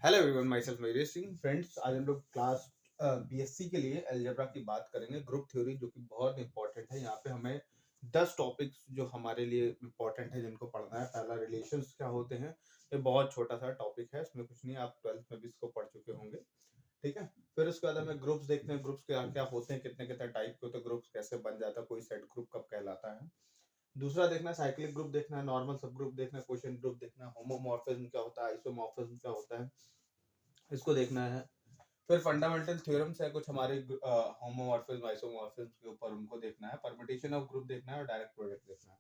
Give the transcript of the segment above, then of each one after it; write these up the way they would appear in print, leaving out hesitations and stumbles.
Hello everyone, my self Mayuresh Singh. Friends, आज हम लोग क्लास बीएससी के लिए अलजेब्रा की बात करेंगे, ग्रुप थ्योरी, जो कि बहुत इंपॉर्टेंट है। यहाँ पे हमें 10 टॉपिक्स जो हमारे लिए इंपॉर्टेंट है जिनको पढ़ना है। पहला, रिलेशंस क्या होते हैं। ये बहुत छोटा सा टॉपिक है, इसमें कुछ नहीं, आप 12th में भी इसको पढ़ चुके होंगे। ठीक है। फिर उसके बाद हमें ग्रुप्स देखते हैं, ग्रुप्स क्या क्या होते हैं, कितने कितने टाइप के होते हैं, ग्रुप्स कैसे बन जाता है, कोई सेट ग्रुप कब कहलाता है। दूसरा देखना है साइक्लिक ग्रुप देखना है, नॉर्मल सब ग्रुप देखना है, क्वोशिएंट ग्रुप देखना है, होमोमॉर्फिज्म क्या होता है, आइसोमॉर्फिज्म क्या होता है, इसको देखना है। फिर फंडामेंटल थ्योरम्स है कुछ हमारे होमोमॉर्फिज्म आइसोमॉर्फिज्म के ऊपर, उनको देखना है। परम्यूटेशन ऑफ ग्रुप देखना है और डायरेक्ट प्रोडक्ट देखना है।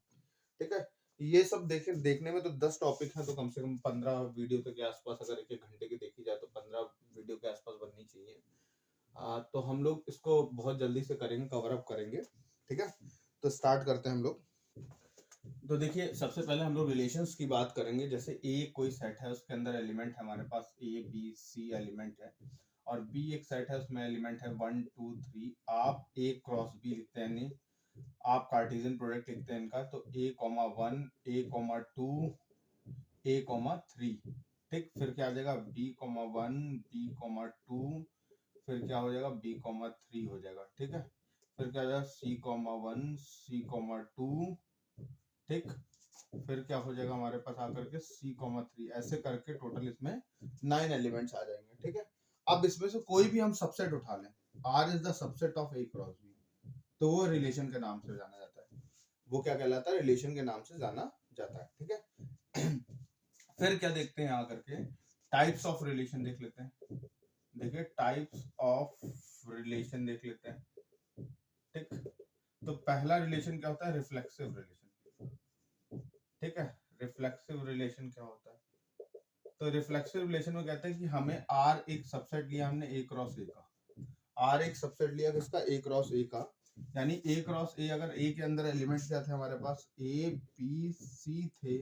ठीक है। ये सब देखने में तो 10 टॉपिक हैं, तो कम से कम 15 वीडियो के आसपास, अगर एक एक घंटे की देखी जाए तो 15 वीडियो के आसपास बननी चाहिए। तो हम लोग इसको बहुत जल्दी से करेंगे, कवर अप करेंगे। ठीक है। तो स्टार्ट करते हैं हम लोग। तो देखिए, सबसे पहले हम लोग रिलेशंस की बात करेंगे। जैसे ए कोई सेट है, उसके अंदर एलिमेंट है हमारे पास ए बी सी एलिमेंट है, और बी एक सेट है, उसमें एलिमेंट है 1 2 3। आप ए क्रॉस बी लिखते हैं, यानी आप कार्टेशियन प्रोडक्ट लिखते हैं इनका, तो ए कॉमा 1 ए कॉमा 2 ए कॉमा 3। ठीक। फिर क्या आ जाएगा, बी कॉमा 1 बी कॉमा 2, फिर क्या हो जाएगा, बी कॉमा 3 हो जाएगा। ठीक है। फिर क्या आ जाएगा, सी कॉमा 1 सी कॉमा 2। ठीक। फिर क्या हो जाएगा हमारे पास आकर के C,3, ऐसे करके टोटल इसमें 9 एलिमेंट्स आ जाएंगे। ठीक है। अब इसमें से कोई भी हम सबसेट उठा लें, R is the subset of A cross B, तो वो रिलेशन के नाम से जाना जाता है। वो क्या कहलाता है, रिलेशन के नाम से जाना जाता है। ठीक है। फिर क्या देखते हैं आकर के, टाइप्स ऑफ रिलेशन देख लेते हैं। देखिए, टाइप्स ऑफ रिलेशन देख लेते हैं। ठीक। तो पहला रिलेशन क्या होता है, रिफ्लेक्सिव रिलेशन। ठीक है। रिफ्लेक्सिव रिलेशन क्या होता है, तो रिफ्लेक्सिव रिलेशन में कहते हैं कि हमें आर एक सबसेट लिया, हमने ए क्रॉस ए का, आर एक सबसेट लिया किसका, ए क्रॉस ए का, यानी ए क्रॉस ए, अगर ए के अंदर एलिमेंट क्या थे हमारे पास, ए बी सी थे।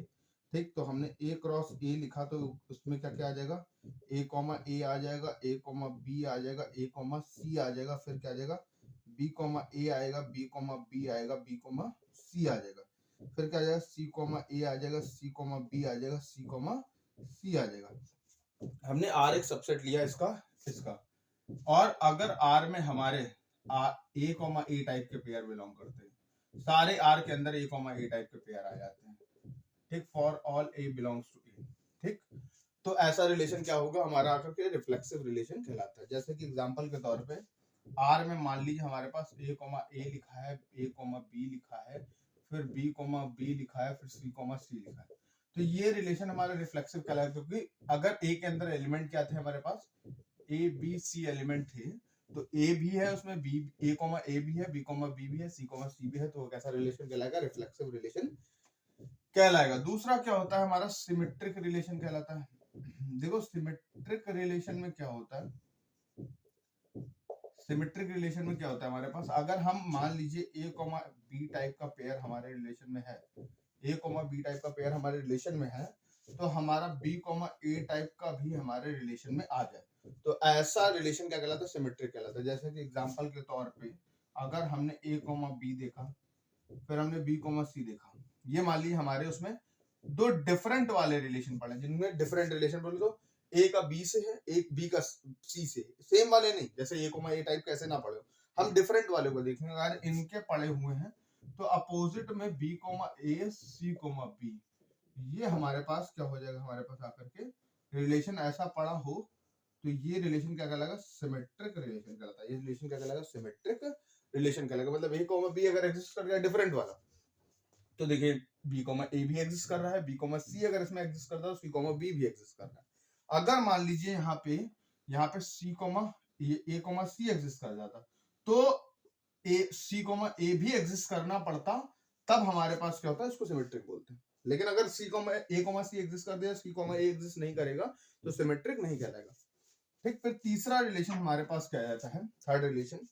ठीक। तो हमने ए क्रॉस ए लिखा, तो उसमें क्या क्या आ जाएगा, ए कॉमा ए आ जाएगा, ए कॉमा बी आ जाएगा, ए कॉमा सी आ जाएगा, फिर क्या आ जाएगा, बी कॉमा ए आएगा, बी कॉमा बी आएगा, बी कॉमा सी आ जाएगा, फिर क्या आ जाएगा, सी कॉमा ए आ जाएगा, सी कॉमा बी आ जाएगा, सी कॉमा सी आ जाएगा। हमने आर एक सबसेट लिया इसका इसका, और अगर आर में हमारे ए कॉमा ए टाइप के पेयर बिलोंग करते हैं, सारे आर के अंदर ए कॉमा ए टाइप के पेयर आ जाते हैं। ठीक। For all A belongs to A. ठीक। तो ऐसा रिलेशन क्या होगा हमारा, आकर के रिफ्लेक्सिव रिलेशन कहलाता है। जैसे कि एग्जांपल के तौर पे, आर में मान लीजिए हमारे पास ए कॉमा ए लिखा है, ए कॉमा बी लिखा है, फिर बी कॉमा बी लिखा है, फिर सी कॉमा सी लिखा है। तो ये रिलेशन हमारा रिफ्लेक्सिव कहलाता है, क्योंकि अगर ए के अंदर एलिमेंट क्या थे हमारे पास, ए बी सी एलिमेंट थे, तो ए भी है उसमें, बी ए कॉमा ए भी है, बी कॉमा बी भी है, सी कॉमा सी भी है, तो कैसा रिलेशन कहलाएगा, रिफ्लेक्सिव रिलेशन कहलाएगा। दूसरा क्या होता है हमारा, सिमेट्रिक रिलेशन कहलाता है। देखो, सिमेट्रिक रिलेशन में क्या होता है, सिमेट्रिक रिलेशन में क्या होता है हमारे पास, अगर हम मान लीजिए ए कॉमा बी टाइप का पेयर हमारे रिलेशन में है, ए कॉमा बी टाइप का पेयर हमारे रिलेशन में है, तो हमारा बी कॉमा ए टाइप का भी हमारे रिलेशन में आ जाए, तो ऐसा रिलेशन क्या कहलाता है, सिमेट्रिक कहलाता है। जैसे कि एग्जांपल के तौर पे, अगर हमने ए कॉमा बी देखा, फिर हमने बी कॉमा सी देखा, ये मान लीजिए हमारे उसमें दो डिफरेंट वाले रिलेशन पड़े, जिनमें डिफरेंट रिलेशन बोले तो ए का बी से है, एक बी का सी से है, सेम वाले नहीं, जैसे ए कोमा ए टाइप कैसे ना पड़े हो, हम डिफरेंट वाले को देखेंगे। अगर इनके पड़े हुए हैं, तो अपोजिट में बी कोमा ए सी कोमा बी, ये हमारे पास क्या हो जाएगा, हमारे पास आकर के रिलेशन ऐसा पड़ा हो, तो ये रिलेशन क्या कहलाएगा, सिमेट्रिक रिलेशन कहलाता है। ये रिलेशन क्या कहलाएगा, सिमेट्रिक रिलेशन कहलाएगा। मतलब ए कोमा बी अगर एग्जिस्ट कर गया डिफरेंट वाला, तो देखिए बी कॉमा ए भी एग्जिस्ट कर रहा है, बी कॉमा सी अगर इसमें एग्जिस्ट करता है, तो सी कॉमा बी भी एग्जिस्ट कर रहा है। अगर मान लीजिए यहाँ पे सी कॉमा ए कॉमा सी एग्जिस्ट कर जाता, तो ए सी कॉमा ए भी एग्जिस्ट करना पड़ता, तब हमारे पास क्या होता है, इसको सिमेट्रिक बोलते हैं। लेकिन अगर सी कॉमा ए कॉमा सी एग्जिस्ट कर दिया, सी कॉमा ए एग्जिस्ट नहीं करेगा, तो सिमेट्रिक नहीं कहलाएगा। ठीक। फिर तीसरा रिलेशन हमारे पास क्या आता है, थर्ड रिलेशन।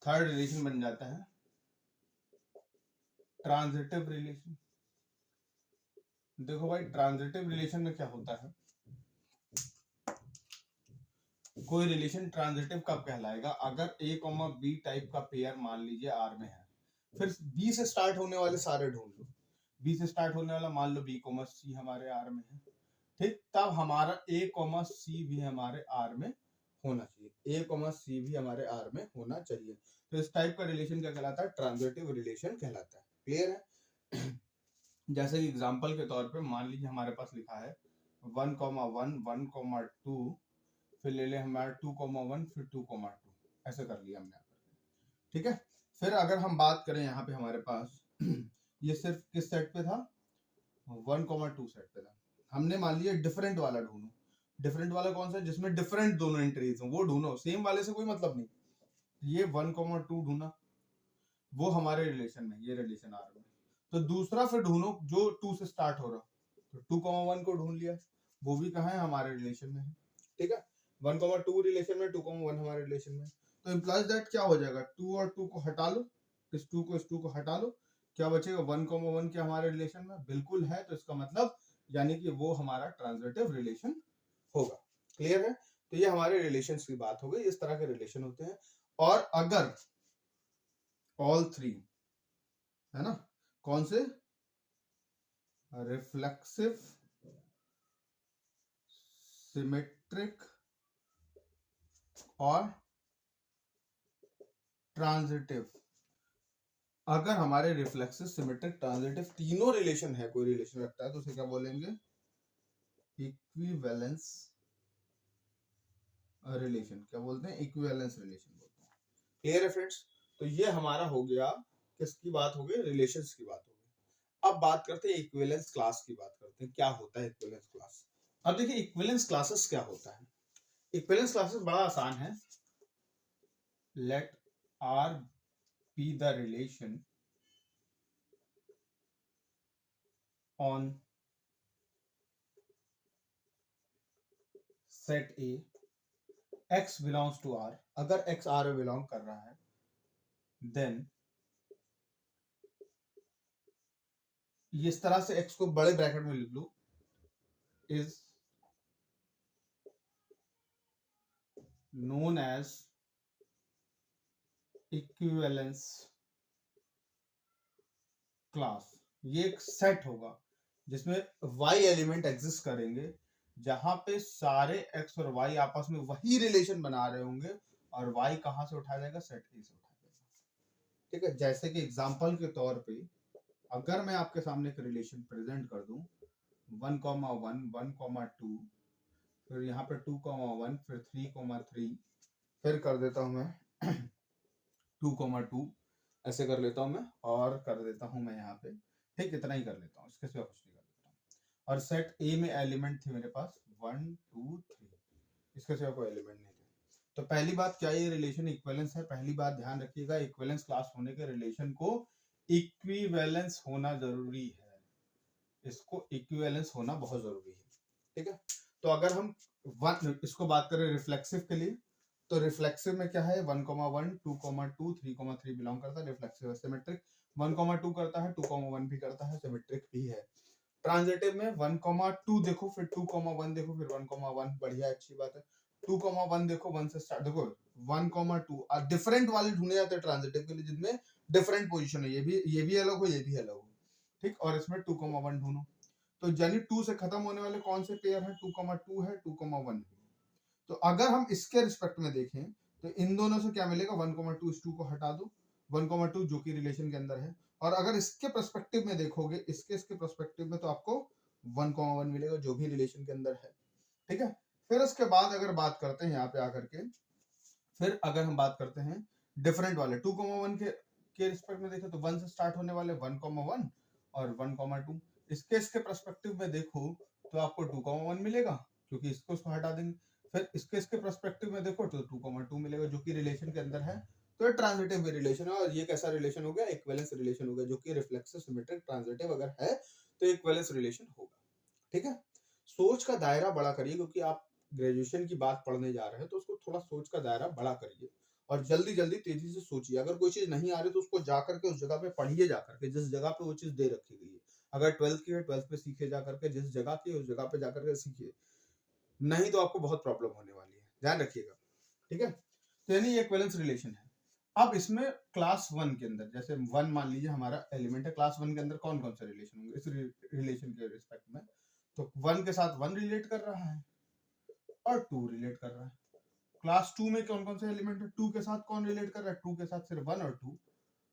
थर्ड रिलेशन बन जाता है ट्रांजिटिव रिलेशन। देखो भाई, ट्रांजिटिव रिलेशन में क्या होता है, कोई रिलेशन ट्रांजिटिव कब कहलाएगा, अगर ए कॉमा बी टाइप का पेयर मान लीजिए आर में है, फिर बी से स्टार्ट होने वाले सारे ढूंढ लो। बी से स्टार्ट होने वाला मान लो बी कॉमा सी हमारे आर में है, ठीक, तब हमारा ए कॉमा सी भी हमारे आर में होना चाहिए, ए कॉमा सी भी हमारे आर में होना चाहिए। तो इस टाइप का रिलेशन क्या कहलाता है? ट्रांजिटिव रिलेशन कहलाता है। क्लियर है? जैसे कि एग्जांपल के तौर पे मान लीजिए हमारे पास लिखा है 1,1 1,2, फिर ले ले हमारा 2,1 फिर 2,2, ऐसे कर लिया हमने। ठीक है, फिर अगर हम बात करें यहाँ पे हमारे पास ये सिर्फ किस सेट पे था? 1,2 सेट पे था। हमने मान लिया डिफरेंट वाला ढूंढो। डिफरेंट वाला कौन सा है? जिसमें डिफरेंट दोनों एंट्रीज हो, वो ढूंढो। सेम वाले से कोई मतलब नहीं। ये 1,2 ढूंढा, वो हमारे रिलेशन में, ये रिलेशन आर में। तो दूसरा फिर ढूंढो जो 2 से स्टार्ट हो रहा, तो 2,1 को ढूंढ लिया, वो भी कहाँ है? हमारे रिलेशन में है। ठीक है, 1,2 रिलेशन में, 2,1 हमारे रिलेशन में। तो इम्प्लाइज दैट क्या हो जाएगा? 2 और 2 को हटा लो, इस 2 को हटा लो, क्या बचेगा? 1,1 क्या हमारे रिलेशन में बिल्कुल है, तो इसका मतलब यानी कि वो हमारा ट्रांजिटिव रिलेशन होगा। क्लियर है? तो ये हमारे रिलेशंस की बात हो गई, इस तरह के रिलेशन होते हैं। और अगर ऑल थ्री है ना, कौन से? रिफ्लेक्सिव, सिमेट्रिक और ट्रांजिटिव, अगर हमारे रिफ्लेक्सिव, सिमेट्रिक, ट्रांजिटिव तीनों रिलेशन है, कोई रिलेशन रखता है, तो उसे क्या बोलेंगे? Equivalence relation. क्या बोलते हैं? इक्विवेलेंस रिलेशन बोलते हैं। क्लियर है फ्रेंड्स? तो ये हमारा हो गया, किसकी बात हो गई? रिलेशंस की बात हो गई। अब बात करते हैं इक्विवेलेंस क्लास की, बात करते हैं क्या होता है इक्विवेलेंस क्लास। अब देखिए इक्विवेलेंस क्लासेस क्या होता है। इक्विवेलेंस क्लासेस बड़ा आसान है। Let R be the relation on set A, x belongs to r, अगर x r में बिलोंग कर रहा है, देन इस तरह से x को बड़े ब्रैकेट में लिख लो, is known as equivalence class. ये एक सेट होगा जिसमें y एलिमेंट एग्जिस्ट करेंगे, जहां पे सारे x और y आपस में वही रिलेशन बना रहे होंगे, और y कहां से उठाया जाएगा? सेट ए से उठाया जाएगा। ठीक है, जैसे कि एग्जांपल के तौर पे अगर मैं आपके सामने एक रिलेशन प्रेजेंट कर दूं 1,1 1,2, फिर यहाँ पे 2,1 फिर 3,3, फिर कर देता हूं मैं 2,2, ऐसे कर लेता हूं मैं, और कर देता हूं मैं यहाँ पे, ठीक, इतना ही कर लेता हूँ, इसके सिवा कुछ नहीं कर देता हूँ। और सेट ए में एलिमेंट थे मेरे पास 1 2 3, इसके सिवा कोई एलिमेंट नहीं थे। तो पहली बात, क्या ये रिलेशन इक्विवेलेंस है? पहली बात ध्यान रखिएगा, इक्विवेलेंस क्लास होने के रिलेशन को इक्विवेलेंस होना जरूरी है, इसको इक्विवेलेंस होना बहुत जरूरी है। ठीक है, तो अगर हम इसको बात करें रिफ्लेक्सिव के लिए, तो रिफ्लेक्सिव में क्या है? 1,1 2,2 3,3 बिलोंग करता है, रिफ्लेक्सिव है। सिमेट्रिक 1,2 करता है, 2,1 भी करता है, सिमेट्रिक भी है। ट्रांजिटिव में 1,2 देखो, फिर 2,1 देखो, फिर 1,1, बढ़िया, अच्छी बात है। 2,1 देखो, 1 से स्टार्ट, देखो 1,2 डिफरेंट वाले ढूंढे जाते हैं ट्रांजिटिव के लिए, जिनमें डिफरेंट पोजीशन है, ये भी अलग हो, ये भी अलग हो, ठीक। और इसमें 2,1 ढूंढो, तो यानी 2 से खत्म होने वाले कौन से पेयर है? 2,2 है, 2,1 है। तो अगर हम इसके रिस्पेक्ट में देखें तो इन दोनों से क्या मिलेगा? 1,2, इस 2 को हटा दो, 1,2 जो कि रिलेशन के अंदर है। और अगर इसके पर्सपेक्टिव में देखोगे, इसके पर्सपेक्टिव में, तो आपको 1,1 मिलेगा जो भी रिलेशन के अंदर है। ठीक है, फिर उसके बाद अगर बात करते हैं यहाँ पे आकर के, फिर अगर हम बात करते हैं डिफरेंट वाले 2,1 के रिस्पेक्ट में देखें, तो 1 से स्टार्ट होने वाले 1,1 और 1,2, इसके पर्सपेक्टिव में देखो तो आपको 2,1 मिलेगा, क्योंकि इसको हटा देंगे। फिर इसके पर्सपेक्टिव में देखो तो 2,2 मिलेगा जो कि रिलेशन के अंदर है। तो ये ट्रांजिटिव रिलेशन है, और ये कैसा रिलेशन हो गया? इक्विवेलेंस रिलेशन हो गया, जो कि रिफ्लेक्सिव, सिमेट्रिक, ट्रांजिटिव अगर है तो इक्विवेलेंस रिलेशन होगा। ठीक है, सोच का दायरा बड़ा करिए, क्योंकि आप ग्रेजुएशन की बात पढ़ने जा रहे हैं, तो उसको थोड़ा सोच का दायरा बड़ा करिए, और जल्दी जल्दी तेजी से सोचिए। अगर कोई चीज नहीं आ रही तो उसको जाकर के उस जगह पे पढ़िए, जाकर के जिस जगह पे वो चीज दे रखी गई है। अगर 12th की है, 12th पे सीखे जाकर के, जिस जगह की उस जगह पे जाकर के सीखिए, नहीं तो आपको बहुत प्रॉब्लम होने वाली है, ध्यान रखिएगा। ठीक है, तो यानी ये इक्विवेलेंस रिलेशन है। अब इसमें क्लास वन के अंदर, जैसे वन मान लीजिए हमारा एलिमेंट है, क्लास वन के अंदर कौन कौन से रिलेशन होंगे इस रिलेशन के रिस्पेक्ट में, तो वन के साथ वन रिलेट कर रहा है और टू रिलेट कर रहा है। क्लास टू में कौन कौन से एलिमेंट है, टू के साथ कौन रिलेट कर रहा है, टू के साथ सिर्फ वन और टू,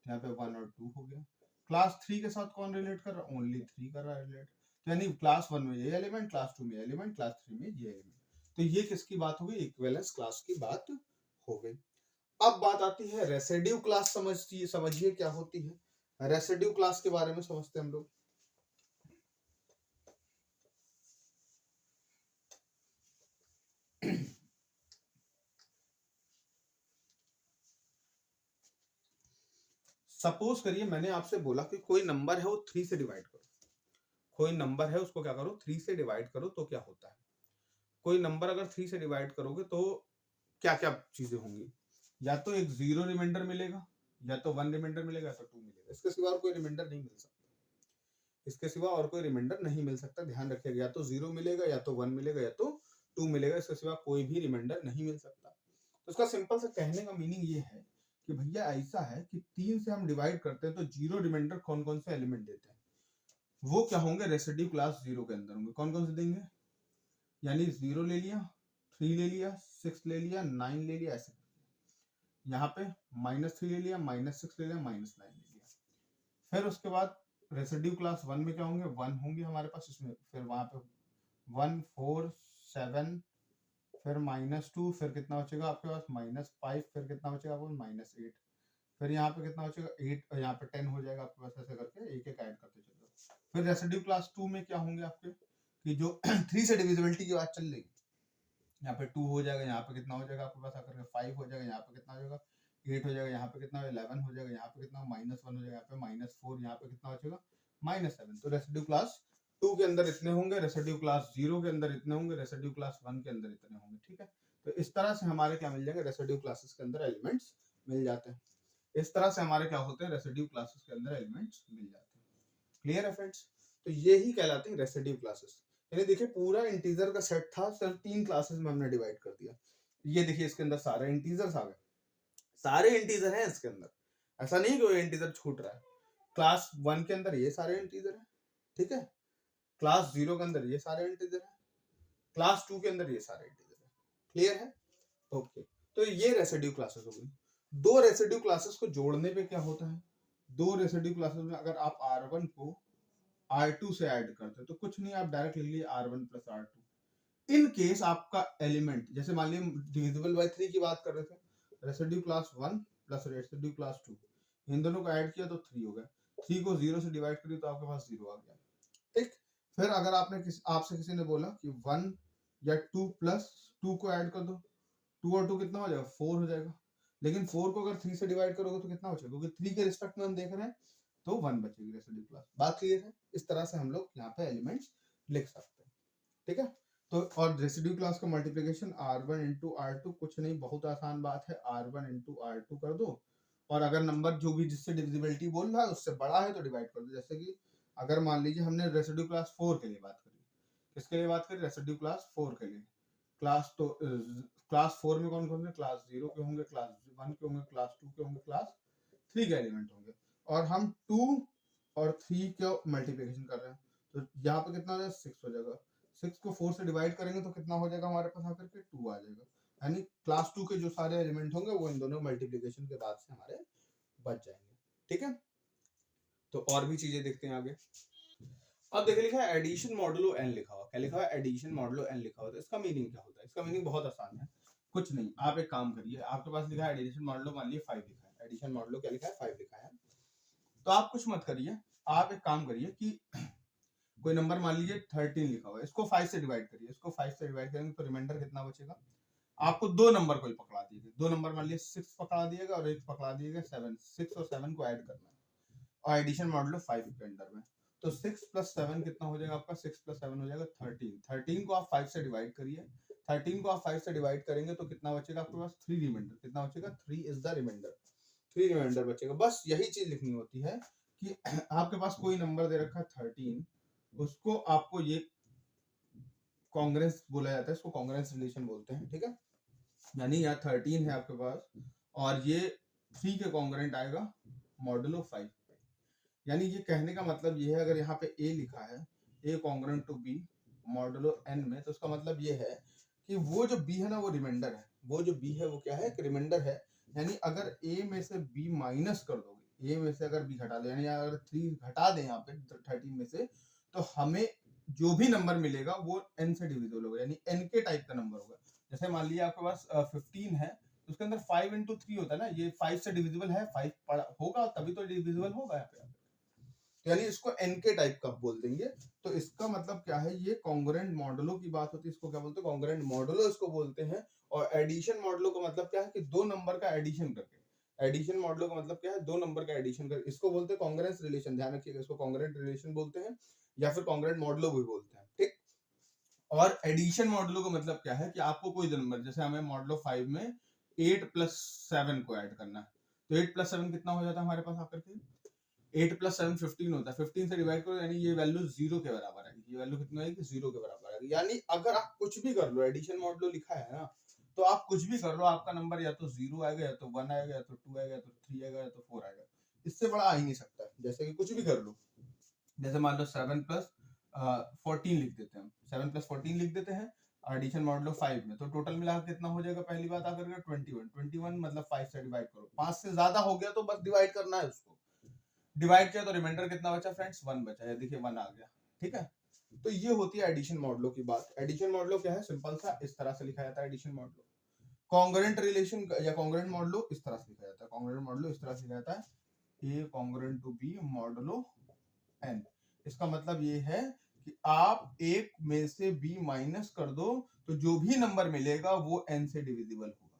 यहाँ पे वन और टू हो गया। क्लास थ्री के साथ कौन रिलेट कर रहा है, ओनली थ्री कर रहा है रिलेट, तो यानी क्लास वन में ये एलिमेंट, क्लास टू में एलिमेंट, क्लास थ्री में ये एलिमेंट, तो ये किसकी बात हो गई, इक्विवेलेंस क्लास की बात हो गई। अब बात आती है रेसिड्यू क्लास, समझिए क्या होती है रेसिड्यू क्लास के बारे में समझते हैं हम लोग। सपोज करिए मैंने आपसे बोला कि कोई नंबर है वो 3 से डिवाइड करो, कोई नंबर है उसको क्या करो 3 से डिवाइड करो, तो क्या होता है, कोई नंबर अगर 3 से डिवाइड करोगे तो क्या क्या चीजें होंगी, या तो एक जीरो रिमाइंडर मिलेगा, या तो वन रिमाइंडर मिलेगा, या तो टू मिलेगा, इसके सिवा और कोई रिमाइंडर नहीं मिल सकता, इसके सिवा और कोई रिमाइंडर नहीं मिल सकता, ध्यान रखिएगा, या तो जीरो मिलेगा, या तो वन मिलेगा, या तो टू मिलेगा, इसके सिवा कोई भी रिमाइंडर नहीं मिल सकता। तो उसका सिंपल से कहने का मीनिंग ये है कि भैया ऐसा है कि 3 से हम डिवाइड करते हैं तो जीरो रिमाइंडर कौन कौन से एलिमेंट देते हैं, वो क्या होंगे, रेसिड्यू क्लास जीरो के अंदर होंगे, कौन कौन से देंगे, यानी जीरो ले लिया, 3 ले लिया, 6 ले लिया, 9 ले लिया, ऐसे यहाँ पे -3 ले लिया, -6 ले लिया, -9 ले लिया। फिर उसके बाद रेसिड्यू क्लास वन में क्या होंगे, वन होंगे हमारे पास इसमें, फिर वहां पे 1 4 7, फिर -2, फिर कितना बचेगा आपके पास -5, फिर कितना बचेगा आपको -8, फिर यहाँ पे कितना बचेगा 8, यहाँ पे 10 हो जाएगा आपके पास, ऐसे करके एक एक ऐड करते चलो। फिर रेसिड्यू क्लास टू में क्या होंगे आपके, कि जो 3 से डिविजिबिलिटी की बात चल रही, यहाँ पे 2 हो जाएगा, यहाँ पे कितना हो जाएगा आपके पास आकर के 5 हो जाएगा, यहाँ पे कितना हो जाएगा 8 हो जाएगा, यहाँ पे कितना 11 हो जाएगा, यहाँ पे कितना -1 हो जाएगा, यहाँ पे -4, यहाँ पे कितना बचेगा -7। तो रेसिड्यू क्लास टू के अंदर इतने होंगे, रेसिड्यू क्लास जीरो के अंदर इतने होंगे, रेसिड्यू क्लास वन के अंदर इतने होंगे, ठीक है। तो इस तरह से हमारे क्या मिल जाएंगे, रेसिड्यू क्लासेस के अंदर एलिमेंट्स मिल जाते हैं, इस तरह से हमारे क्या होते हैं, रेसिड्यू क्लासेस के अंदर एलिमेंट्स मिल जाते हैं। क्लियर है फ्रेंड्स, तो ये ही कहलाते हैं रेसिड्यू क्लासेस। यानी देखिए पूरा इंटीजर का सेट था, सिर्फ 3 क्लासेस में हमने डिवाइड कर दिया, ये देखिए इसके अंदर सारे इंटीजर्स आ गए, सारे इंटीजर हैं इसके अंदर, ऐसा नहीं कि कोई इंटीजर छूट रहा है। क्लास वन के अंदर ये सारे इंटीजर हैं, ठीक है, क्लास जीरो के अंदर ये सारे इंटीजर हैं, क्लास टू के अंदर ये सारे इंटीजर हैं। क्लियर है, ओके। तो ये रेसिड्यू क्लासेस हो गई। दो रेसिड्यू क्लासेस को जोड़ने पे क्या होता है, दो रेसिड्यू क्लासेस में अगर आप R1 को R2 से ऐड करते हो तो कुछ नहीं, आप डायरेक्ट लिख लिए R1 + R2। इन केस आपका एलिमेंट, जैसे मान लीजिए डिविजिबल बाय 3 की बात कर रहे थे, residue class 1 plus residue class 2, इन दोनों को ऐड किया तो 3 हो गया, 3 को 0 से डिवाइड करिए तो आपके पास 0 आ गया, ठीक। फिर अगर आपसे किसी ने बोला कि 1 या 2 प्लस 2 को ऐड कर दो, 2 और 2 कितना हो जाएगा, 4 हो जाएगा, लेकिन 4 को अगर 3 से डिवाइड करोगे तो कितना बचेगा, क्योंकि 3 के रिस्पेक्ट में हम देख रहे हैं, तो 1 बचेगी रेसिड्यू क्लास। बात क्लियर है, इस तरह से हम लोग यहाँ पे एलिमेंट्स लिख सकते हैं, ठीक है। तो और रेसिड्यू क्लास का मल्टीप्लिकेशन R1 × R2 कुछ नहीं, बहुत आसान बात है, R1 × R2 कर दो, और अगर नंबर जो भी जिससे डिविजिबिलिटी बोल रहा है उससे बड़ा है तो डिवाइड कर दो। जैसे कि अगर मान लीजिए हमने रेसिड्यू क्लास 4 के लिए बात करी, किसके लिए बात करी, रेसिड्यू क्लास 4 के लिए, क्लास तो क्लास 4 में कौन कौन से, क्लास 0 के होंगे, क्लास 1 के होंगे, क्लास 2 के होंगे, क्लास 3 के एलिमेंट होंगे, और हम 2 और 3 का मल्टीप्लिकेशन कर रहे हैं, तो यहाँ पे कितना हो जाएगा 6 हो जाएगा, 6 को 4 से डिवाइड करेंगे तो कितना हो जाएगा हमारे पास आकर के 2 आ जाएगा, यानी क्लास 2 के जो सारे एलिमेंट होंगे वो इन दोनों मल्टीप्लिकेशन के बाद से हमारे बच जाएंगे, ठीक है। तो और भी चीजें देखते हैं आगे। अब देखिए लिखा है एडिशन मॉडुलो n लिखा हुआ, क्या लिखा हुआ है, एडिशन मॉडुलो n लिखा हुआ, तो इसका मीनिंग क्या होता है, इसका मीनिंग बहुत आसान है, कुछ नहीं, आप एक काम करिए, आपके पास लिखा है एडिशन मॉडुलो, मान लीजिए 5 लिखा है, एडिशन मॉडुलो क्या लिखा है, 5 लिखा है, तो आप कुछ मत करिए, आप एक काम करिए कि कोई नंबर मान लीजिए 13 लिखा हुआ है, इसको 5 से डिवाइड करिए, इसको 5 से डिवाइड करेंगे तो रिमाइंडर कितना बचेगा, आपको दो नंबर कोई पकड़ा दिए, दो नंबर मान लीजिए 6 पकड़ा दिएगा और एक पकड़ा दिएगा 7, 6 और 7 को ऐड करना है और एडिशन मॉडुलो 5 के अंडर में, तो 6 + 7 कितना हो जाएगा आपका, 6 + 7 हो जाएगा 13, 13 को आप 5 से डिवाइड करिए, 13 को आप 5 से डिवाइड करेंगे तो कितना बचेगा आपके पास, 3 रिमाइंडर, कितना बचेगा, 3 इज द रिमाइंडर, 3 रिमाइंडर बचेगा। बस यही चीज लिखनी होती है कि आपके पास कोई नंबर दे रखा है 13, उसको आपको ये कांग्रेस बोला जाता है, इसको कांग्रेस रिलेशन बोलते हैं, ठीक है, यानी यहाँ 13 है आपके पास और ये 3 के कॉन्ग्रेंट आएगा मॉडुलो 5। यानी ये कहने का मतलब ये है, अगर यहाँ पे a लिखा है a congruent to b modulo n में, तो उसका मतलब ये है कि वो जो b है ना वो रिमाइंडर है, वो जो b है वो क्या है, एक रिमाइंडर है। यानी अगर a में से b माइनस कर दोगे, a में से अगर b घटा दो, यानी अगर 3 घटा दें यहाँ पे 13 में से, तो हमें जो भी नंबर मिलेगा वो n से डिविजिबल होगा, यानी n के टाइप का नंबर होगा। जैसे मान लीजिए आपके पास 15 है, तो उसके अंदर 5 into 3 होता है ना, ये 5 से डिविजिबल है, 5 होगा तभी तो डिविजिबल होगा यहाँ पे। यानी इसको n के टाइप का बोल देंगे। तो इसका मतलब क्या है, ये कॉन्ग्रुएंट मॉडुलो की बात होती है, इसको क्या बोलते हैं, कॉन्ग्रुएंट मॉडुलो इसको बोलते हैं। और एडिशन मॉडुलो का मतलब क्या है कि दो नंबर का एडिशन करके, एडिशन मॉडुलो का मतलब क्या है, दो नंबर का एडिशन करके, इसको बोलते हैं कॉन्ग्रुएंस रिलेशन। ध्यान रखिएगा, इसको कॉन्ग्रुएंट रिलेशन बोलते हैं या फिर कॉन्ग्रुएंट मॉडुलो भी बोलते हैं, ठीक। और एडिशन मॉडुलो का मतलब क्या है कि आपको कोई नंबर, जैसे हमें मॉडुलो 5 में 8 + 7 को ऐड करना है, तो 8 + 7 कितना हो जाता है हमारे पास आकर के, 8 + 7 15 होता है, 15 से डिवाइड करो, यानी ये वैल्यू 0 के बराबर आएगी। ये वैल्यू कितनी आएगी, 0 के बराबर आएगी। यानी अगर आप कुछ भी कर लो, एडिशन मॉडुलो लिखा है ना, तो आप कुछ भी कर लो, आपका नंबर या तो 0 आएगा, या तो 1 आएगा, या तो 2 आएगा, या तो 3 आएगा, या तो 4 आएगा। इससे बड़ा आ ही नहीं सकता। जैसे कि कुछ भी कर लो, जैसे मान लो 7 + 14 लिख देते हैं, 7 + 14 लिख देते हैं एडिशन मॉडुलो 5 में, तो टोटल मिला के कितना हो जाएगा, पहली बात आकर के 21 मतलब 5 से डिवाइड करो, 5 से ज्यादा हो गया तो बस डिवाइड करना है उसको, डिवाइड किया तो रिमाइंडर कितना बचा फ्रेंड्स, 1 बचा है, देखिए 1 आ गया, ठीक है। तो ये होती है एडिशन मॉडुलो की बात। एडिशन मॉडुलो क्या है, सिंपल सा इस तरह से लिखा जाता है एडिशन मॉडुलो। कॉन्ग्रुएंट रिलेशन या कॉन्ग्रुएंट मॉडुलो इस तरह से लिखा जाता है, कॉन्ग्रुएंट मॉडुलो इस तरह से लिखा जाता है, a congruent to b modulo n। इसका मतलब ये है कि आप एक में से b माइनस कर दो, तो जो भी नंबर मिलेगा वो n से डिविजिबल होगा,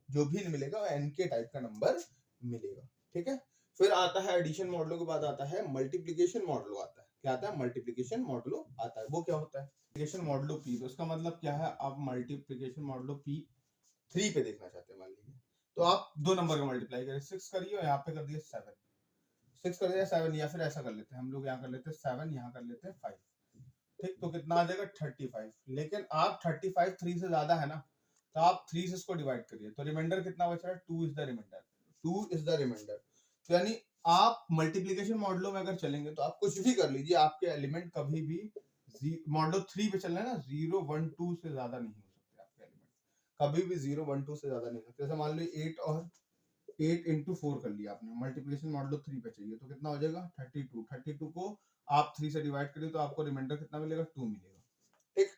जो भी मिलेगा n के टाइप का नंबर मिलेगा, ठीक है। फिर आता है एडिशन मॉडुलो के बाद आता है मल्टीप्लिकेशन मॉडुलो आता है। क्या आता है, मल्टीप्लिकेशन मॉडुलो आता है। वो क्या होता है, मल्टीप्लिकेशन मॉडुलो p, तो इसका मतलब क्या है, आप मल्टीप्लिकेशन मॉडुलो p 3 पे देखना चाहते हैं मान लीजिए, तो आप दो नंबर का मल्टीप्लाई करिए, 6 करिए और यहाँ पे कर दिए 7, 6 कर दिया 7, या फिर ऐसा कर लेते हैं हम लोग, यहाँ कर लेते हैं 7, यहाँ कर लेते हैं 5, ठीक। तो कितना आ जाएगा 35। लेकिन आप 35 3 से ज्यादा है ना, तो आप 3 से इसको डिवाइड करिए, तो रिमाइंडर कितना बच रहा है, 2 is the remainder, 2 is the remainder. तो यानी आप मल्टीप्लिकेशन मॉडुलो में अगर चलेंगे तो आप कुछ भी कर लीजिए, आपके एलिमेंट कभी भी मॉडुलो 3 पे चलना है ना, 0 1 2 से ज्यादा नहीं हो सकते आपके एलिमेंट, कभी भी 0 1 2 से ज्यादा नहीं हो सकते। जैसे मान लो 8 और 8 into 4 कर लिया आपने, मल्टीप्लिकेशन मॉडुलो 3 पे चाहिए, तो कितना हो जाएगा 32, 32 को आप 3 से डिवाइड करिए तो आपको रिमाइंडर कितना मिलेगा, 2 मिलेगा, ठीक।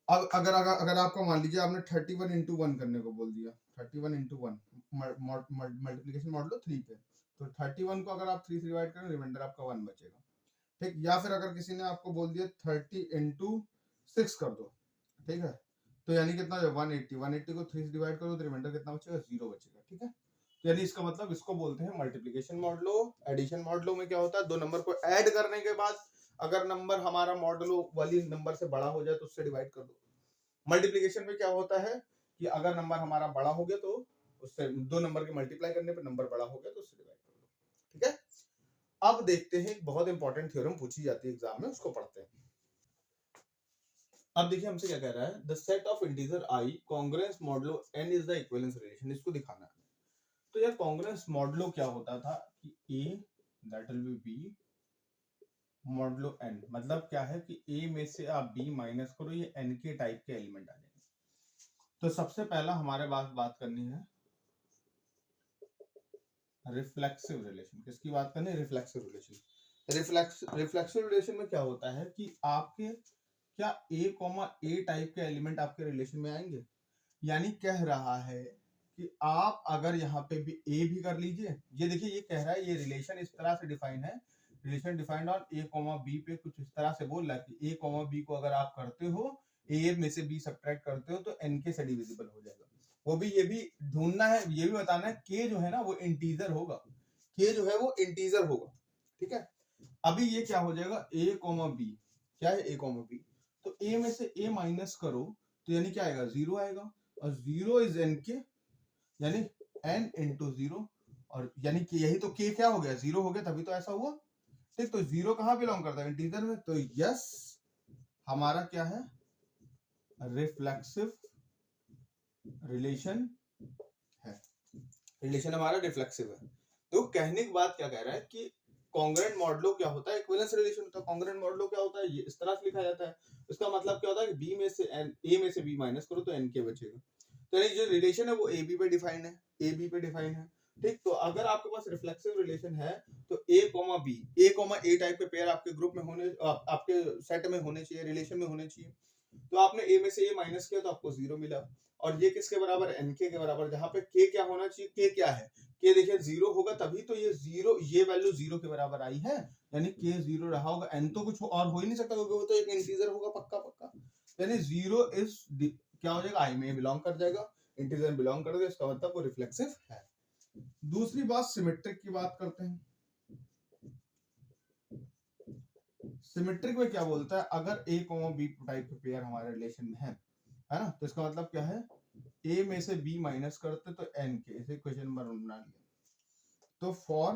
अब अगर आपको मान लीजिए आपने 31 into 1 करने को बोल दिया, 31 into 1 मल्टीप्लिकेशन मॉडुलो 3 पे, तो 31 को अगर आप 3 से डिवाइड करें, रिमाइंडर आपका 1 बचेगा, ठीक। या फिर अगर किसी ने आपको बोल दिया 30 into 6 कर दो, ठीक है, तो यानी कितना हो 180, 180 को 3 से डिवाइड करो तो रिमाइंडर कितना बचेगा, 0 बचेगा, ठीक है। यानी इसका मतलब इसको बोलते हैं मल्टीप्लिकेशन मॉडुलो। एडिशन मॉडुलो में क्या होता है, दो नंबर को ऐड करने के बाद अगर नंबर हमारा मॉडुलो वाली नंबर से बड़ा हो जाए तो उससे डिवाइड कर दो। मल्टीप्लिकेशन में क्या होता है कि अगर नंबर हमारा बड़ा हो गया तो उससे दो नंबर के मल्टीप्लाई करने पर नंबर बड़ा हो गया तो उससे डिवाइड कर दो, ठीक है। अब देखते हैं, एक बहुत इंपॉर्टेंट थ्योरम पूछी जाती है एग्जाम में, उसको पढ़ते हैं। अब देखिए हमसे क्या कह रहा है, the set of integer i congruence modulo n is the equivalence relation, इसको दिखाना है। तो यार कॉन्ग्रुएंस मॉडुलो क्या होता था कि a that will be b modulo n, मतलब क्या है कि a में से आप b माइनस करो, ये n के टाइप के एलिमेंट आ जाएंगे। तो सबसे पहला हमारे पास बात करनी है रिफ्लेक्सिव रिलेशन। किसकी बात करनी है, रिफ्लेक्सिव रिलेशन। रिफ्लेक्सिव रिलेशन में क्या होता है कि आपके क्या a टाइप के एलिमेंट आपके रिलेशन में आएंगे, यानी कह रहा है कि आप अगर यहाँ पे भी a भी कर लीजिए, ये देखिए ये कह रहा है, ये रिलेशन इस तरह से डिफाइन है, relation defined on a, b पे कुछ इस तरह से बोल रहा है कि a, b को अगर आप करते हो, a में से b सब्ट्रैक्ट करते हो तो n के से डिविजिबल हो जाएगा। वो भी ये भी ढूंढना है, ये भी बताना है k जो है ना वो इंटीजर होगा, k जो है वो इंटीजर होगा, ठीक है। अभी ये क्या हो जाएगा a, b, क्या है a, b, तो a में से a माइनस करो तो यानी क्या आएगा, 0 आएगा, और 0 इज n के, यानी n इंटू 0, और यानी कि यही तो k क्या हो गया, 0 हो गया, तभी तो ऐसा हुआ, ठीक। तो 0 कहाँ बिलोंग करता है, इंटीजर में, तो यस हमारा क्या है, रिफ्लेक्सिव रिलेशन है, रिलेशन हमारा रिफ्लेक्सिव है। तो कहने की बात क्या कह रहा है कि कॉन्ग्रुएंट मॉडलो क्या होता है, इक्विवेलेंस रिलेशन होता है। कॉन्ग्रुएंट मॉडलो क्या होता है, ये इस तरह से लिखा जाता है। इसका मतलब क्या होता है कि बी में से एन, ए में से बी माइनस करो तो एन के बचेगा। तो यानी जो रिलेशन है वो ए बी पे डिफाइन है, ए बी पे डिफाइन है। ठीक, तो अगर आपके पास रिफ्लेक्सिव रिलेशन है तो ए comma B, A comma A type के पेयर आपके ग्रुप में होने, आपके सेट में होने चाहिए, रिलेशन में होने चाहिए। तो आपने ए में से ए माइनस किया तो आपको 0 मिला। और ये किसके बराबर, एन के बराबर, जहां पे के क्या होना चाहिए, के क्या है, के देखिए 0 होगा तभी तो ये 0, ये वैल्यू 0 के बराबर आई है, यानी के 0 रहा होगा। एन तो कुछ और हो ही नहीं सकता क्योंकि वो तो एक इंटीजर होगा पक्का पक्का। यानी 0 इज क्या हो जाएगा, आई में बिलोंग कर जाएगा, इंटीजर में बिलोंग कर देगा, इसका मतलब वो रिफ्लेक्सिव है। दूसरी बात सिमेट्रिक की बात करते हैं। सिमेट्रिक में क्या बोलता है, अगर ए कॉमा बी टाइप के पेयर हमारे रिलेशन में है ना, तो इसका मतलब क्या है, ए में से बी माइनस करते तो एन के, इसे क्वेश्चन नंबर बना लिया। तो for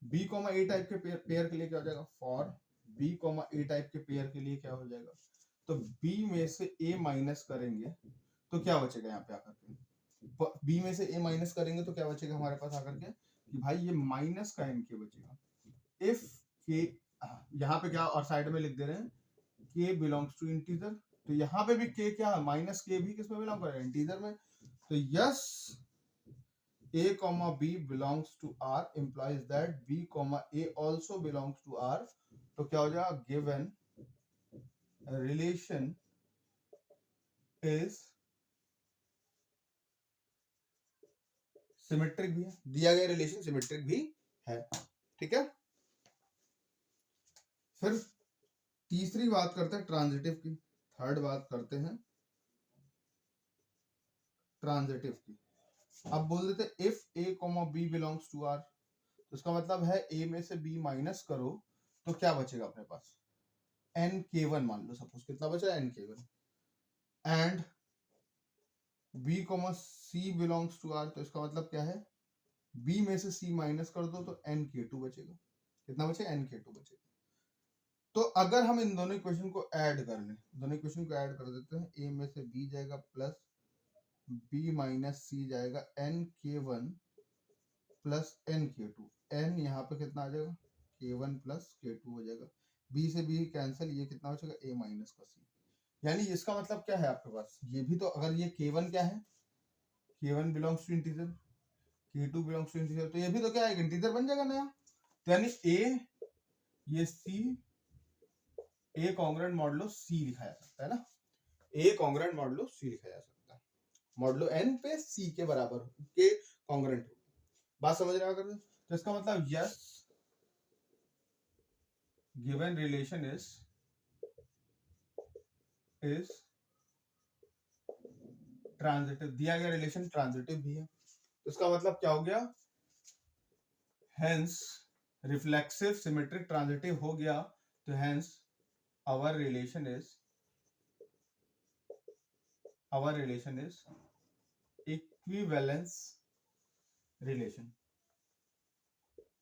B comma A type के पेयर के लिए क्या हो जाएगा, for B comma A type के पेयर के लिए क्या हो जाएगा, तो बी में से ए माइनस करेंगे तो क्या बचेगा, यहाँ पे आकर के बी में से ए माइनस करेंगे तो क्या बचेगा हमारे पास आकर के, कि भाई ये माइनस का एन के बचेगा। इफ के, यहाँ पे क्या और साइड में लिख दे रहे हैं, के बिलोंग्स टू इंटीजर, तो यहाँ पे भी के क्या है, माइनस के भी किसमें बिलोंग करेगा, इंटीजर में। तो yes a comma b belongs to R implies that b comma a also belongs to R। तो क्या हो जाएगा, given relation is सिमेट्रिक भी है, दिया गया रिलेशन सिमेट्रिक भी है। ठीक है, फिर तीसरी बात करते हैं ट्रांजिटिव की, थर्ड बात करते हैं ट्रांजिटिव की। अब बोल देते if a comma b belongs to R, तो इसका मतलब है a में से b माइनस करो तो क्या बचेगा अपने पास, एन के वन मान लो, सपोज कितना बचा, एन के one. And b comma c belongs to R, तो इसका मतलब क्या है, b में से c माइनस कर दो तो एन के टू बचेगा। कितना बचे, एन के टू बचेगा। तो अगर हम इन दोनों इक्वेशन को ऐड कर लें, दोनों इक्वेशन को ऐड कर देते हैं, a में से b जाएगा प्लस b माइनस सी जाएगा, एन के वन प्लस एन के टू, एन यहाँ पे कितना आ जाएगा, के वन प्लस के टू हो जाएगा, b से b कैंसिल, ये कितना बचेगा, a माइनस का c। यानी इसका मतलब क्या है आपके पास, ये भी तो अगर ये k1 क्या है, k1 belongs to integer, k2 belongs to integer, तो ये भी तो क्या है, इंटीजर बन जाएगा नया। तो यानी a, ये c, a congruent modulo c लिखा जा सकता है ना, a कॉन्ग्रुएंट मॉडुलो c लिखा जा सकता है, मॉडुलो n पे c के बराबर के कॉन्ग्रुएंट हो। बात समझ रहे हो, तो इसका मतलब yes given relation is transitive, दिया गया रिलेशन ट्रांजिटिव भी है, तो इसका मतलब क्या हो गया, हेंस रिफ्लेक्सिव सिमेट्रिक ट्रांजिटिव हो गया, तो hence our relation is equivalence relation।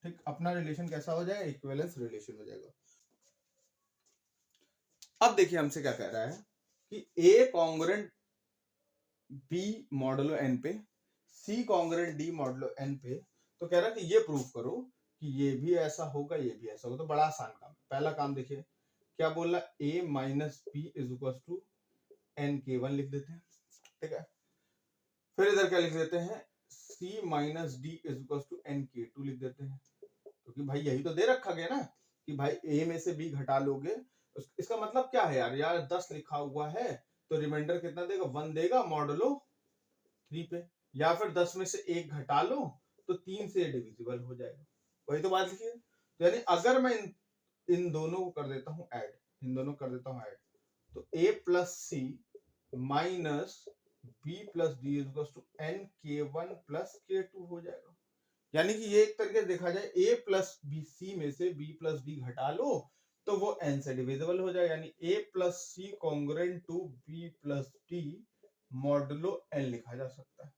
ठीक, अपना रिलेशन कैसा हो जाएगा, इक्विवेलेंस रिलेशन हो जाएगा। अब देखिए हमसे क्या कह रहा है कि a congruent b modulo n पे, c congruent d modulo n पे, तो कह रहा है कि ये प्रूव करो कि ये भी ऐसा होगा, ये भी ऐसा होगा। तो बड़ा आसान काम, पहला काम देखिए क्या बोल रहा है, a minus b is equal to N के वन लिख देते हैं। ठीक है, फिर इधर क्या लिख देते हैं, c minus d is equal to N के टू लिख देते हैं, क्योंकि भाई यही तो दे रखा गया ना कि भाई a में से b घटा लोगे, इसका मतलब क्या है यार, 10 लिखा हुआ है तो रिमाइंडर कितना देगा, 1 देगा मॉडुलो 3 पे, या फिर 10 में से 1 घटा लो तो 3 से डिविजिबल हो जाएगा। वही तो बात लिखी है। तो यानी अगर मैं इन दोनों को कर देता हूं ऐड, इन दोनों कर देता हूं ऐड, तो a plus c minus b plus d is equal to N के वन प्लस के टू हो जाएगा। यानी कि ये एक तरीके से देखा जाए, a प्लस बी सी में से b प्लस डी घटा लो तो वो n से डिविजिबल हो जाएगा, यानी a plus c congruent to b plus d modulo n लिखा जा सकता है।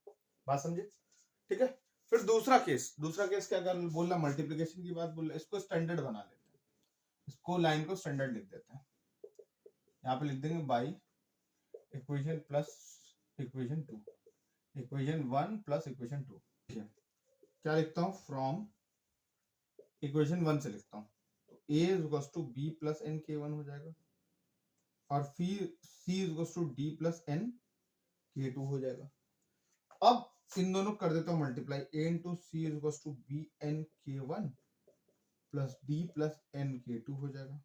बात समझे, ठीक है। फिर दूसरा केस क्या कर बोलना, मल्टीप्लिकेशन की बात बोल रहा है, इसको स्टैंडर्ड बना लेते हैं, इसको लाइन को स्टैंडर्ड लिख देते हैं। यहाँ पे लिख देंगे by equation plus equation 2, equation 1 plus equation 2। क्या लिखता हूँ, फ्रॉम इक्वेशन 1 से लिखता हूँ, तो a is equals to b plus N के वन हो जाएगा, और फिर c is equals to d plus N के टू हो जाएगा। अब इन दोनों कर देता हूँ multiply, a into C is equals to B N के one plus d plus N के टू हो जाएगा।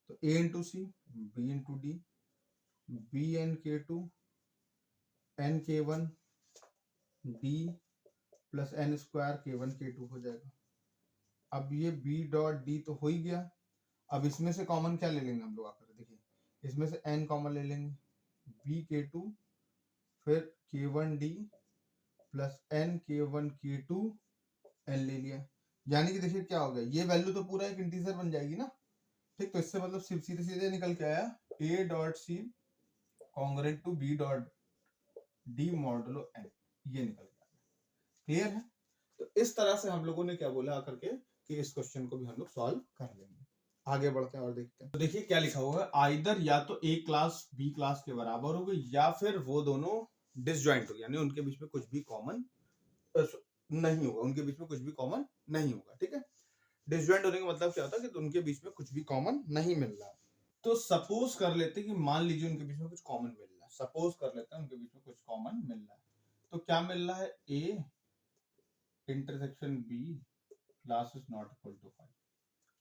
तो a into C, b into D, B N के टू, एन के one, D plus N square के वन के two हो जाएगा। अब ये b डॉट डी तो हो ही गया। अब इसमें से कॉमन क्या ले लेंगे हम लोग आकर, देखिए इसमें से n कॉमन ले लेंगे, b के टू फिर के वन डी प्लस एन के वन के टू एन ले लिया। यानी कि देखिए क्या हो गया, ये वैल्यू तो पूरा एक इंटीजर बन जाएगी ना, ठीक। तो इससे मतलब सिर्फ सीधे सीधे निकल के आया a dot c congruent to b dot d modulo n, ये निकल के आया। क्लियर है? तो इस तरह से हम लोगों ने क्या बोला आकर के कि इस क्वेश्चन को भी हम लोग सॉल्व कर लेंगे। आगे बढ़ते हैं और देखते हैं। तो देखिए क्या लिखा हुआ है, आइदर या तो a क्लास b क्लास के बराबर होगी, या फिर वो दोनों डिसजॉइंट होगी, यानी उनके बीच में कुछ भी कॉमन नहीं होगा, उनके बीच में कुछ भी कॉमन नहीं होगा, ठीक है। डिसजॉइंट होने का मतलब क्या होता है कि उनके बीच में कुछ भी कॉमन नहीं मिल रहा। तो सपोज कर लेते हैं कि मान लीजिए उनके बीच में कुछ कॉमन मिल रहा है, सपोज कर लेते हैं उनके बीच में कुछ कॉमन मिल रहा है। तो क्या मिल रहा है, a intersection b class is not equal to 5,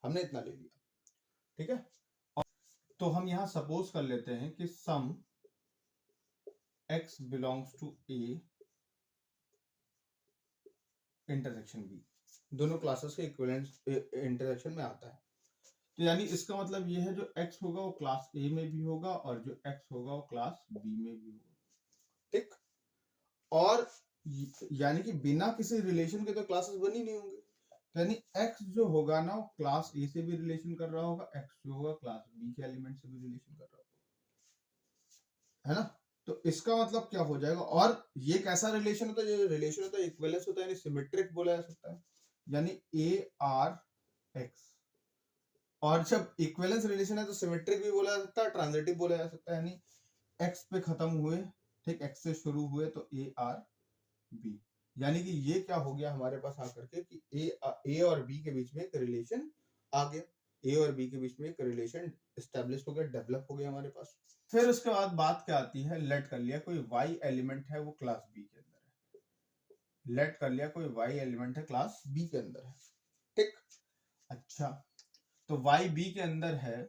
हमने इतना ले लिया, ठीक है। तो हम यहां सपोज कर लेते हैं कि some x belongs to a intersection b, दोनों क्लासेस के इक्विवेलेंट इंटरसेक्शन में आता है। तो यानी इसका मतलब ये है जो x होगा वो क्लास a में भी होगा, और जो x होगा वो क्लास b में भी होगा, ठीक। और यानी कि बिना किसी रिलेशन के तो क्लासेस बनी नहीं होंगे, यानी x जो होगा ना वो क्लास a से भी रिलेशन कर रहा होगा, x जो होगा क्लास b के एलिमेंट से भी रिलेशन कर रहा होगा, है ना। तो इसका मतलब क्या हो जाएगा, और ये कैसा रिलेशन होता है, ये रिलेशन होता है इक्विवेलेंस होता है, यानी सिमेट्रिक बोला जा सकता है, यानी a r x। और जब इक्विवेलेंस रिलेशन है तो सिमेट्रिक भी बोला जा सकता है, ट्रांजिटिव बोला जा सकता है, यानी x पे खत्म हुए, ठीक, x से शुरू हुए तो a r b, यानी कि ये क्या हो गया हमारे पास आकर के कि a और b के बीच में एक रिलेशन आ गया, a और b के बीच में एक रिलेशन एस्टेब्लिश हो गया, डेवलप हो गया हमारे पास। फिर उसके बाद बात क्या आती है, लेट कर लिया कोई y एलिमेंट है वो क्लास b के अंदर है, लेट कर लिया कोई y एलिमेंट है क्लास b के अंदर है, ठीक। अच्छा, तो y b के अंदर है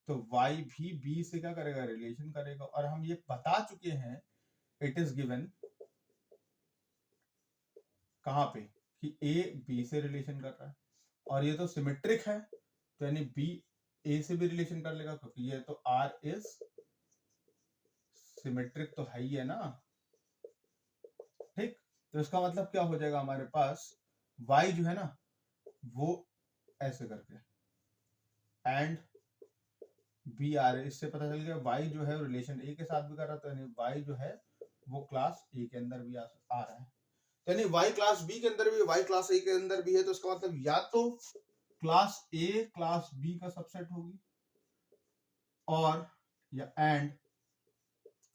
तो y भी b से क्या करेगा, रिलेशन करेगा, और हम ये बता चुके हैं इट इज गिवन कहां पे कि a b से रिलेशन कर रहा है, और ये तो सिमेट्रिक है, तो यानी b a से भी रिलेशन कर लेगा, क्योंकि ये तो r इज सिमेट्रिक तो है ही है ना, ठीक। तो इसका मतलब क्या हो जाएगा हमारे पास, y जो है ना वो ऐसे करके एंड बी आ रहे, इससे पता चल गया y जो है रिलेशन a के साथ भी कर रहा था, यानी y जो है वो क्लास a के अंदर भी आ रहा है, यानी y क्लास b के अंदर भी, y क्लास a के अंदर भी है, तो इसका मतलब या तो क्लास a क्लास b का सबसेट होगी, और या एंड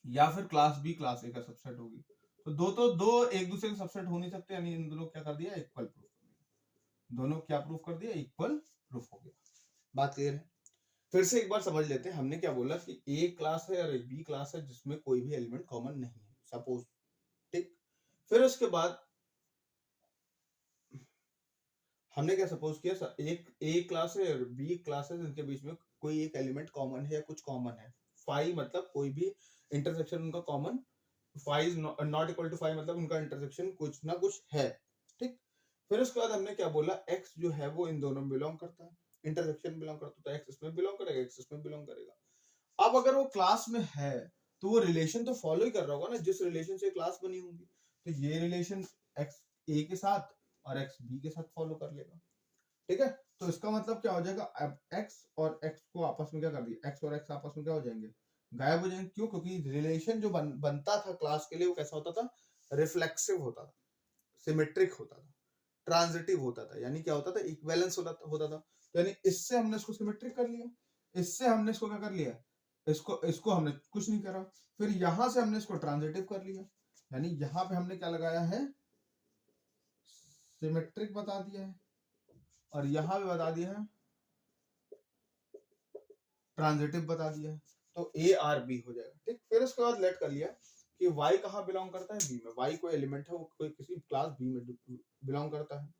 या फिर क्लास b क्लास a का सबसेट होगी। तो दो एक दूसरे के सबसेट हो नहीं सकते, यानी इन दोनों क्या कर दिया, इक्वल प्रूफ कर दिया, दोनों क्या प्रूफ कर दिया, इक्वल प्रूफ हो गया। बात क्लियर है? फिर से एक बार समझ लेते हैं, हमने क्या बोला कि ए क्लास है और एक बी क्लास है जिसमें कोई भी एलिमेंट कॉमन नहीं है, सपोज, ठीक। फिर उसके बाद हमने क्या सपोज किया, एक ए क्लास है और बी क्लास है जिनके बीच में कोई एक एलिमेंट कॉमन है या कुछ कॉमन है, फाई मतलब कोई भी इंटरसेक्शन उनका common, phi is not equal to phi मतलब उनका इंटरसेक्शन कुछ ना कुछ है, ठीक। फिर उसके बाद हमने क्या बोला, एक्स जो है वो इन दोनों में बिलोंग करता है, इंटरसेक्शन बिलोंग करता है, तो एक्स इसमें बिलोंग करेगा, एक्स इसमें बिलोंग करेगा। अब अगर वो क्लास में है तो वो रिलेशन तो फॉलो ही कर रहा होगा ना, जिस रिलेशन से क्लास बनी होगी, तो ये रिलेशन एक्स ए के साथ और एक्स बी के साथ फॉलो कर लेगा, ठीक है। तो इसका मतलब क्या हो जाएगा, अब एक्स और एक्स को आपस में क्या कर दिया, एक्स और एक्स आपस में क्या हो जाएंगे, गायब हो जाएंगे। क्यों? क्योंकि रिलेशन जो बनता था क्लास के लिए वो कैसा होता था, रिफ्लेक्सिव होता था, सिमेट्रिक होता था, ट्रांजिटिव होता था, यानी क्या होता था, इक्विवेलेंस होता था। तो यानी इससे हमने इसको सिमेट्रिक कर लिया, इससे हमने इसको क्या कर लिया, इसको हमने कुछ नहीं करा, फिर यहां से हमने इसको ट्रांजिटिव कर लिया, यानी यहां पे हमने क्या लगाया है, सिमेट्रिक बता दिया है और यहाँ भी बता दिया है ट्रांजिटिव बता दिया है, तो ए आर बी हो जाएगा। ठीक, फिर उसके बाद लेट कर लिया कि y कहाँ बिलोंग करता है, बी में। y कोई एलिमेंट है, वो कोई किसी क्लास बी में बिलोंग करता है,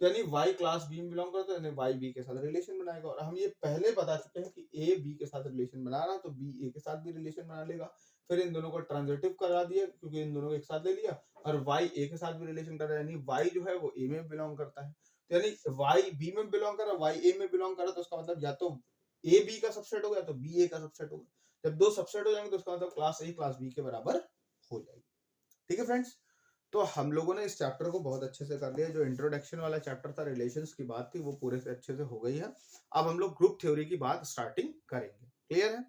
तो यानी y क्लास बी में बिलोंग करता है, यानी y b के साथ रिलेशन बनाएगा। और हम ये पहले बता चुके हैं कि a b के साथ रिलेशन बना रहा, तो b a के साथ भी रिलेशन बना लेगा। फिर इन दोनों को ट्रांजिटिव करा दिया क्योंकि इन दोनों को एक साथ ले लिया, और y a के साथ भी रिलेशन कर रहा है, यानी y जो है वो a में बिलोंग करता है। तो यानी y b में बिलोंग कर रहा, y a में बिलोंग कर रहा, तो उसका मतलब या तो a b का सबसेट होगा या तो b a का सबसेट होगा। जब दो सबसेट हो जाएंगे तो उसका मतलब क्लास a क्लास b के बराबर हो जाएगी। ठीक है फ्रेंड्स, तो हम लोगों ने इस चैप्टर को बहुत अच्छे से कर लिया। जो इंट्रोडक्शन वाला चैप्टर था, रिलेशंस की बात थी, वो पूरे से अच्छे से हो गई है। अब हम लोग ग्रुप थ्योरी की बात स्टार्टिंग करेंगे। क्लियर है?